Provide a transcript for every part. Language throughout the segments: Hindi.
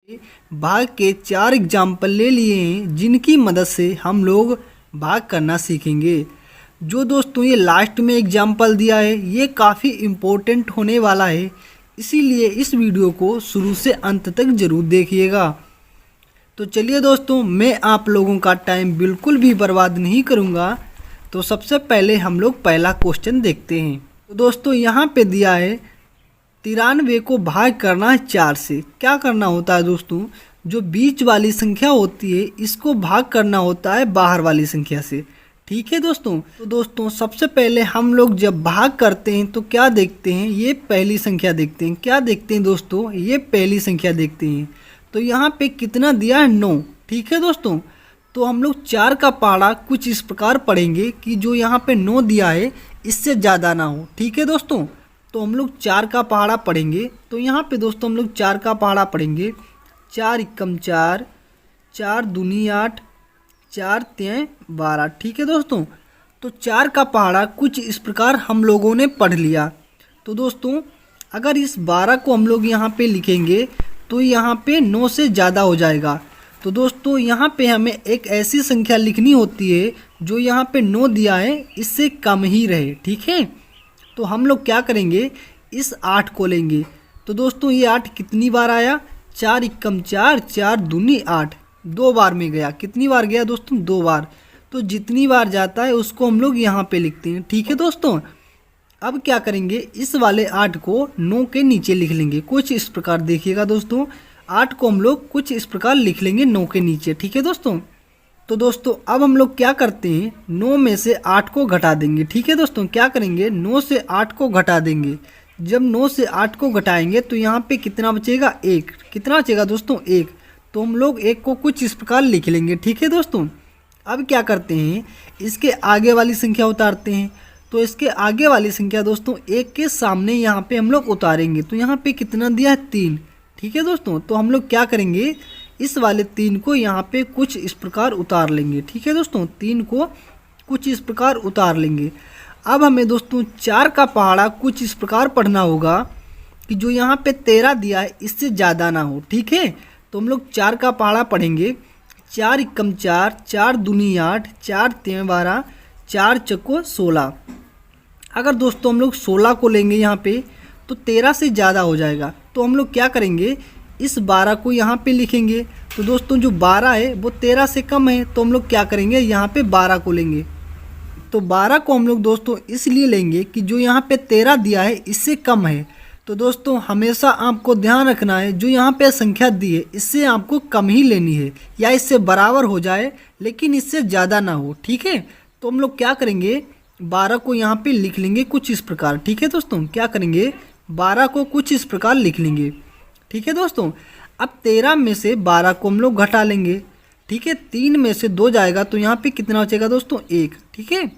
भाग के 4 एग्जाम्पल ले लिए हैं जिनकी मदद से हम लोग भाग करना सीखेंगे। जो दोस्तों ये लास्ट में एग्जाम्पल दिया है ये काफ़ी इम्पोर्टेंट होने वाला है, इसीलिए इस वीडियो को शुरू से अंत तक ज़रूर देखिएगा। तो चलिए दोस्तों, मैं आप लोगों का टाइम बिल्कुल भी बर्बाद नहीं करूँगा। तो सबसे पहले हम लोग पहला क्वेश्चन देखते हैं। तो दोस्तों यहाँ पे दिया है 93 को भाग करना है 4 से। क्या करना होता है दोस्तों, जो बीच वाली संख्या होती है इसको भाग करना होता है बाहर वाली संख्या से। ठीक है दोस्तों। तो दोस्तों सबसे पहले हम लोग जब भाग करते हैं तो क्या देखते हैं, ये पहली संख्या देखते हैं। क्या देखते हैं दोस्तों, ये पहली संख्या देखते हैं। तो यहाँ पे कितना दिया है 9। ठीक है दोस्तों। तो हम लोग 4 का पहाड़ा कुछ इस प्रकार पढ़ेंगे कि जो यहाँ पे 9 दिया है इससे ज़्यादा ना हो। ठीक है दोस्तों। तो हम लोग 4 का पहाड़ा पढ़ेंगे। तो यहाँ पे दोस्तों हम लोग 4 का पहाड़ा पढ़ेंगे। 4 एकम 4, 4 दूनी 8, 4 तें 12। ठीक है दोस्तों। तो 4 का पहाड़ा कुछ इस प्रकार हम लोगों ने पढ़ लिया। तो दोस्तों अगर इस 12 को हम लोग यहाँ पे लिखेंगे तो यहाँ पे 9 से ज़्यादा हो जाएगा। तो दोस्तों यहाँ पे हमें एक ऐसी संख्या लिखनी होती है जो यहाँ पे 9 दिया है इससे कम ही रहे। ठीक है। तो हम लोग क्या करेंगे, इस 8 को लेंगे। तो दोस्तों ये 8 कितनी बार आया, 4 एकम 4, 4 दूनी 8, 2 बार में गया। कितनी बार गया दोस्तों, 2 बार। तो जितनी बार जाता है उसको हम लोग यहाँ पे लिखते हैं। ठीक है दोस्तों। अब क्या करेंगे, इस वाले 8 को 9 के नीचे लिख लेंगे कुछ इस प्रकार। देखिएगा दोस्तों 8 को हम लोग कुछ इस प्रकार लिख लेंगे 9 के नीचे। ठीक है दोस्तों। तो दोस्तों अब हम लोग क्या करते हैं, 9 में से 8 को घटा देंगे। ठीक है दोस्तों। क्या करेंगे, 9 से 8 को घटा देंगे। जब 9 से 8 को घटाएंगे तो यहाँ पे कितना बचेगा, 1। कितना बचेगा दोस्तों, 1। तो हम लोग 1 को कुछ इस प्रकार लिख लेंगे। ठीक है दोस्तों। अब क्या करते हैं, इसके आगे वाली संख्या उतारते हैं। तो इसके आगे वाली संख्या दोस्तों 1 के सामने यहाँ पे हम लोग उतारेंगे। तो यहाँ पे कितना दिया है, 3। ठीक है दोस्तों। तो हम लोग क्या करेंगे, इस वाले 3 को यहाँ पे कुछ इस प्रकार उतार लेंगे। ठीक है दोस्तों। 3 को कुछ इस प्रकार उतार लेंगे। अब हमें दोस्तों 4 का पहाड़ा कुछ इस प्रकार पढ़ना होगा कि जो यहाँ पे 13 दिया है इससे ज़्यादा ना हो। ठीक है। तो हम लोग 4 का पहाड़ा पढ़ेंगे। 4 एकम 4, 4 दूनी 8, 4 तें 12, 4 चौको 16। अगर दोस्तों हम लोग 16 को लेंगे यहाँ पे तो 13 से ज़्यादा हो जाएगा। तो हम लोग क्या करेंगे, इस 12 को यहाँ पे लिखेंगे। तो दोस्तों जो 12 है वो 13 से कम है। तो हम लोग क्या करेंगे, यहाँ पे 12 को लेंगे। तो 12 को हम लोग दोस्तों इसलिए लेंगे कि जो यहाँ पे 13 दिया है इससे कम है। तो दोस्तों हमेशा आपको ध्यान रखना है, जो यहाँ पे संख्या दी है इससे आपको कम ही लेनी है, या इससे बराबर हो जाए लेकिन इससे ज़्यादा ना हो। ठीक है। तो हम लोग क्या करेंगे, 12 को यहाँ पे लिख लेंगे कुछ इस प्रकार। ठीक है दोस्तों। क्या करेंगे, 12 को कुछ इस प्रकार लिख लेंगे। ठीक है दोस्तों। अब 13 में से 12 को हम लोग घटा लेंगे। ठीक है। 3 में से 2 जाएगा तो यहाँ पे कितना बचेगा दोस्तों, 1। ठीक है।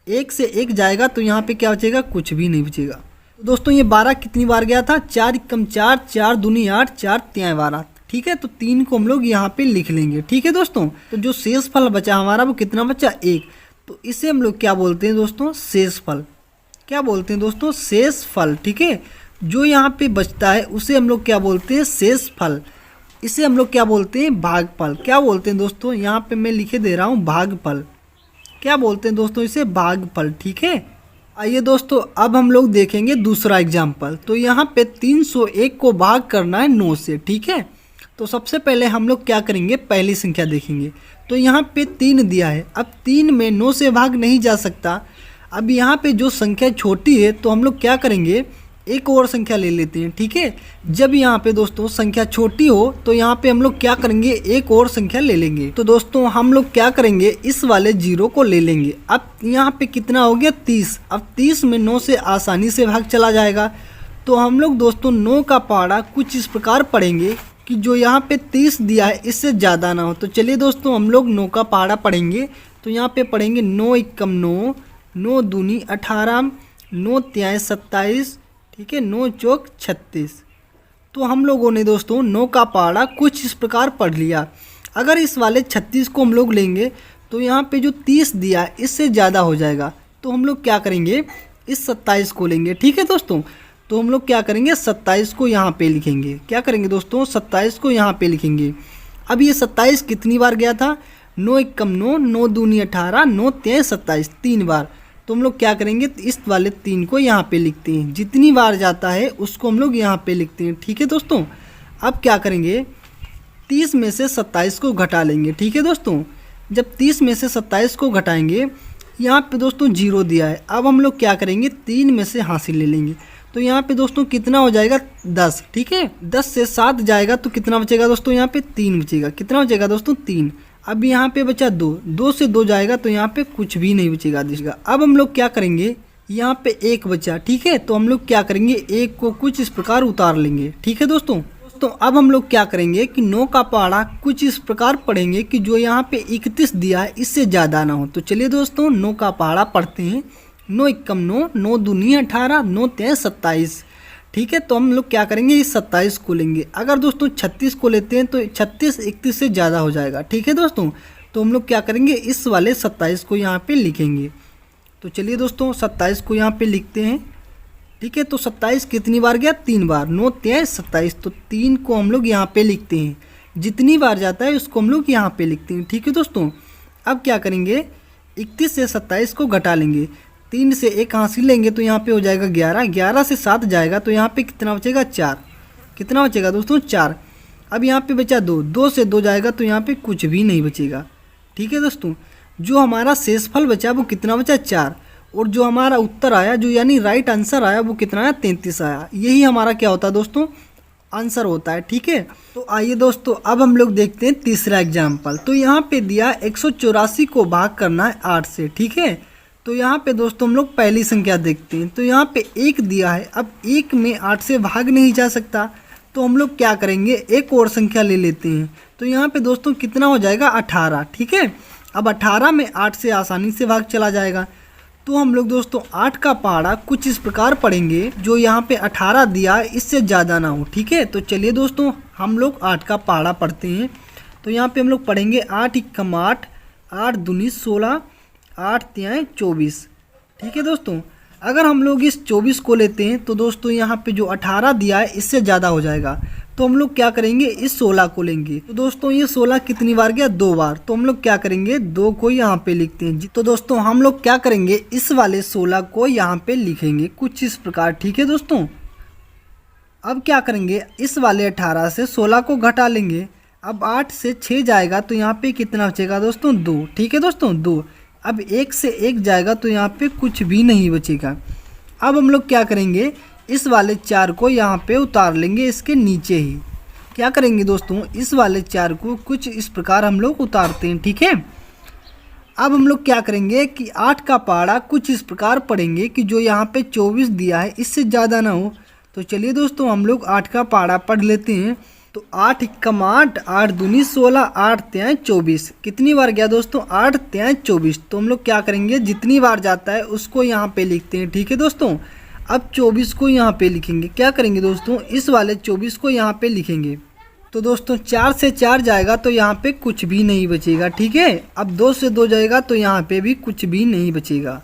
1 से 1 जाएगा तो यहाँ पे क्या बचेगा, कुछ भी नहीं बचेगा। तो दोस्तों ये 12 कितनी बार गया था, 4 एकम 4, 4 दूनी 8, 4 तें 12। ठीक है। तो 3 को हम लोग यहाँ पे लिख लेंगे। ठीक है दोस्तों। तो जो शेष फल बचा हमारा वो कितना बचा, 1। तो इसे हम लोग क्या बोलते हैं दोस्तों, शेष फल। क्या बोलते हैं दोस्तों, शेष फल। ठीक है। जो यहाँ पे बचता है उसे हम लोग क्या बोलते हैं, शेष फल। इसे हम लोग क्या बोलते हैं, भागफल। क्या बोलते हैं दोस्तों, यहाँ पे मैं लिखे दे रहा हूँ भागफल। क्या बोलते हैं दोस्तों, इसे भागफल। ठीक है। आइए दोस्तों अब हम लोग देखेंगे दूसरा एग्जाम्पल। तो यहाँ पे 301 को भाग करना है 9 से। ठीक है। तो सबसे पहले हम लोग क्या करेंगे, पहली संख्या देखेंगे। तो यहाँ पे 3 दिया है। अब 3 में 9 से भाग नहीं जा सकता। अब यहाँ पे जो संख्या छोटी है तो हम लोग क्या करेंगे, एक और संख्या ले लेते हैं। ठीक है। जब यहाँ पे दोस्तों संख्या छोटी हो तो यहाँ पे हम लोग क्या करेंगे, एक और संख्या ले लेंगे। तो दोस्तों हम लोग क्या करेंगे, इस वाले 0 को ले लेंगे। अब यहाँ पे कितना हो गया, 30। अब 30 में 9 से आसानी से भाग चला जाएगा। तो हम लोग दोस्तों 9 का पहाड़ा कुछ इस प्रकार पढ़ेंगे कि जो यहाँ पे 30 दिया है इससे ज़्यादा ना हो। तो चलिए दोस्तों हम लोग 9 का पहाड़ा पढ़ेंगे। तो यहाँ पे पढ़ेंगे 9 एकम 9, 9 दूनी 18, 9 तें 27। ठीक है। 9 चौक 36। तो हम लोगों ने दोस्तों 9 का पहाड़ा कुछ इस प्रकार पढ़ लिया। अगर इस वाले 36 को हम लोग लेंगे तो यहाँ पे जो 30 दिया है इससे ज़्यादा हो जाएगा। तो हम लोग क्या करेंगे, इस 27 को लेंगे। ठीक है दोस्तों। तो हम लोग क्या करेंगे 27 को यहाँ पे लिखेंगे। क्या करेंगे दोस्तों 27 को यहाँ पे लिखेंगे। अब ये 27 कितनी बार गया था, 9 एकम 9, 9 दूनी 18, 9 तें 27, 3 बार। तो हम लोग क्या करेंगे इस वाले 3 को यहाँ पे लिखते हैं, जितनी बार जाता है उसको हम लोग यहाँ पे लिखते हैं। ठीक है दोस्तों। अब क्या करेंगे 30 में से 27 को घटा लेंगे। ठीक है दोस्तों। जब 30 में से 27 को घटाएंगे, यहाँ पे दोस्तों 0 दिया है। अब हम लोग क्या करेंगे 3 में से हासिल ले लेंगे। तो यहाँ पे दोस्तों कितना हो जाएगा 10। ठीक है, 10 से 7 जाएगा तो कितना बचेगा दोस्तों, यहाँ पे 3 बचेगा। कितना बचेगा दोस्तों 3। अब यहाँ पे बचा 2, 2 से 2 जाएगा तो यहाँ पे कुछ भी नहीं बचेगा दिखेगा। अब हम लोग क्या करेंगे, यहाँ पे 1 बचा। ठीक है, तो हम लोग क्या करेंगे 1 को कुछ इस प्रकार उतार लेंगे। ठीक है दोस्तों। तो अब हम लोग क्या करेंगे कि 9 का पहाड़ा कुछ इस प्रकार पढ़ेंगे कि जो यहाँ पे 31 दिया है इससे ज़्यादा ना हो। तो चलिए दोस्तों 9 का पहाड़ा पढ़ते हैं। 9 एकम 9, 9 दूनी 18, 9 तें 27। ठीक है, तो हम लोग क्या करेंगे इस 27 को लेंगे। अगर दोस्तों 36 को लेते हैं तो 36 31 से ज़्यादा हो जाएगा। ठीक है दोस्तों। तो हम लोग क्या करेंगे इस वाले 27 को यहाँ पे लिखेंगे। तो चलिए दोस्तों 27 को यहाँ पे लिखते हैं। ठीक है, तो 27 कितनी बार गया, 3 बार। 9 तें 27, तो 3 को हम लोग यहाँ पे लिखते हैं। जितनी बार जाता है उसको हम लोग यहाँ पे लिखते हैं। ठीक है दोस्तों। अब क्या करेंगे 31 से 27 को घटा लेंगे। 3 से 1 हासिल लेंगे तो यहाँ पे हो जाएगा 11। 11 से 7 जाएगा तो यहाँ पे कितना बचेगा 4। कितना बचेगा दोस्तों 4। अब यहाँ पे बचा 2, 2 से 2 जाएगा तो यहाँ पे कुछ भी नहीं बचेगा। ठीक है दोस्तों। जो हमारा शेषफल बचा वो कितना बचा 4, और जो हमारा उत्तर आया जो यानी राइट आंसर आया वो कितना आया 33 आया। यही हमारा क्या होता है दोस्तों आंसर होता है। ठीक है, तो आइए दोस्तों अब हम लोग देखते हैं तीसरा एग्जाम्पल। तो यहाँ पे दिया 184 को भाग करना है 8 से। ठीक है, तो यहाँ पे दोस्तों हम लोग पहली संख्या देखते हैं। तो यहाँ पे 1 दिया है। अब 1 में 8 से भाग नहीं जा सकता, तो हम लोग क्या करेंगे एक और संख्या ले लेते हैं। तो यहाँ पे दोस्तों कितना हो जाएगा 18। ठीक है, अब 18 में 8 से आसानी से भाग चला जाएगा। तो हम लोग दोस्तों 8 का पहाड़ा कुछ इस प्रकार पढ़ेंगे, जो यहाँ पे 18 दिया है इससे ज़्यादा ना हो। ठीक है, तो चलिए दोस्तों हम लोग 8 का पहाड़ा पढ़ते हैं। तो यहाँ पे हम लोग पढ़ेंगे 8 एकम 8, 8 दूनी 16, 8 तियाएँ 24। ठीक है दोस्तों। अगर हम लोग इस 24 को लेते हैं तो दोस्तों यहाँ पे जो 18 दिया है इससे ज़्यादा हो जाएगा। तो हम लोग क्या करेंगे इस 16 को लेंगे। तो दोस्तों ये 16 कितनी बार गया 2 बार। तो हम लोग क्या करेंगे 2 को यहाँ पे लिखते हैं। तो दोस्तों हम लोग क्या करेंगे इस वाले 16 को यहाँ पे लिखेंगे कुछ इस प्रकार। ठीक है दोस्तों। अब क्या करेंगे इस वाले 18 से 16 को घटा लेंगे। अब 8 से 6 जाएगा तो यहाँ पे कितना बचेगा दोस्तों 2। ठीक है दोस्तों 2। अब 1 से 1 जाएगा तो यहाँ पे कुछ भी नहीं बचेगा। अब हम लोग क्या करेंगे इस वाले 4 को यहाँ पे उतार लेंगे इसके नीचे ही। क्या करेंगे दोस्तों इस वाले 4 को कुछ इस प्रकार हम लोग उतारते हैं। ठीक है, अब हम लोग क्या करेंगे कि 8 का पहाड़ा कुछ इस प्रकार पढ़ेंगे कि जो यहाँ पे 24 दिया है इससे ज़्यादा ना हो। तो चलिए दोस्तों हम लोग 8 का पहाड़ा पढ़ लेते हैं। तो 8 एकम 8, 8 दूनी 16, 8 तियाएँ 24। कितनी बार गया दोस्तों 8 तियाएँ 24। तो हम लोग क्या करेंगे जितनी बार जाता है उसको यहाँ पे लिखते हैं। ठीक है दोस्तों। अब 24 को यहाँ पे लिखेंगे। क्या करेंगे दोस्तों इस वाले 24 को यहाँ पे लिखेंगे। तो दोस्तों 4 से 4 जाएगा तो यहाँ पे कुछ भी नहीं बचेगा। ठीक है, अब 2 से 2 जाएगा तो यहाँ पे भी कुछ भी नहीं बचेगा।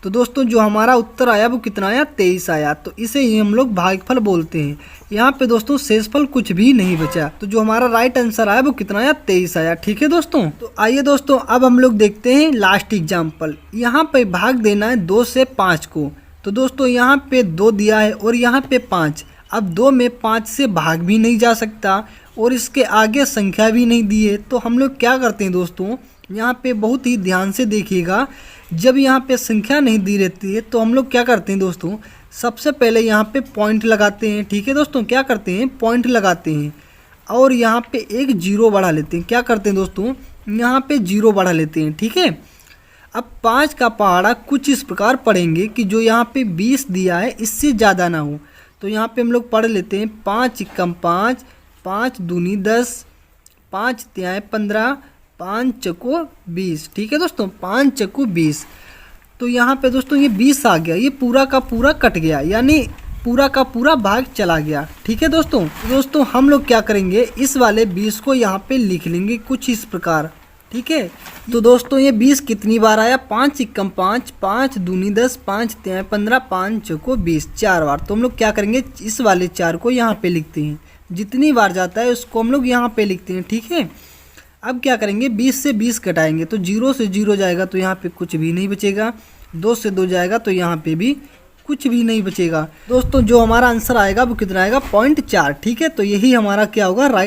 तो दोस्तों जो हमारा उत्तर आया वो कितना आया 23 आया। तो इसे ही हम लोग भागफल बोलते हैं। यहाँ पे दोस्तों शेषफल कुछ भी नहीं बचा। तो जो हमारा राइट आंसर आया वो कितना आया 23 आया। ठीक है दोस्तों। तो आइए दोस्तों अब हम लोग देखते हैं लास्ट एग्जाम्पल। यहाँ पे भाग देना है 2 से 5 को। तो दोस्तों यहाँ पे 2 दिया है और यहाँ पे 5। अब 2 में 5 से भाग भी नहीं जा सकता और इसके आगे संख्या भी नहीं दी है। तो हम लोग क्या करते हैं दोस्तों यहाँ पे बहुत ही ध्यान से देखिएगा। जब यहाँ पे संख्या नहीं दी रहती है तो हम लोग क्या करते हैं दोस्तों सबसे पहले यहाँ पे पॉइंट लगाते हैं। ठीक है दोस्तों, क्या करते हैं पॉइंट लगाते हैं और यहाँ पे एक 0 बढ़ा लेते हैं। क्या करते हैं दोस्तों यहाँ पे 0 बढ़ा लेते हैं। ठीक है, अब 5 का पहाड़ा कुछ इस प्रकार पढ़ेंगे कि जो यहाँ पे 20 दिया है इससे ज़्यादा ना हो। तो यहाँ पे हम लोग पढ़ लेते हैं 5 एकम 5, 5 दूनी 10, 5 तियाएँ 15, 5 चौको 20। ठीक है दोस्तों 5 चौको 20। तो यहाँ पे दोस्तों ये 20 आ गया, ये पूरा का पूरा कट गया यानी पूरा का पूरा भाग चला गया। ठीक है दोस्तों हम लोग क्या करेंगे इस वाले 20 को यहाँ पे लिख लेंगे कुछ इस प्रकार। ठीक है। तो दोस्तों ये 20 कितनी बार आया, 5 एकम 5, 5 दूनी 10, 5 तिहाई 15, 5 चौको 20, 4 बार। तो हम लोग क्या करेंगे, इस वाले 4 को यहाँ पे लिखते हैं, जितनी बार जाता है उसको हम लोग यहाँ पे लिखते हैं, ठीक है। अब क्या करेंगे, 20 से 20 घटाएंगे तो 0 से 0 जाएगा तो यहाँ पे कुछ भी नहीं बचेगा, 2 से 2 जाएगा तो यहाँ पे भी कुछ भी नहीं बचेगा। दोस्तों जो हमारा आंसर आएगा वो कितना आएगा, 0.4, ठीक है। तो यही हमारा क्या होगा, राइट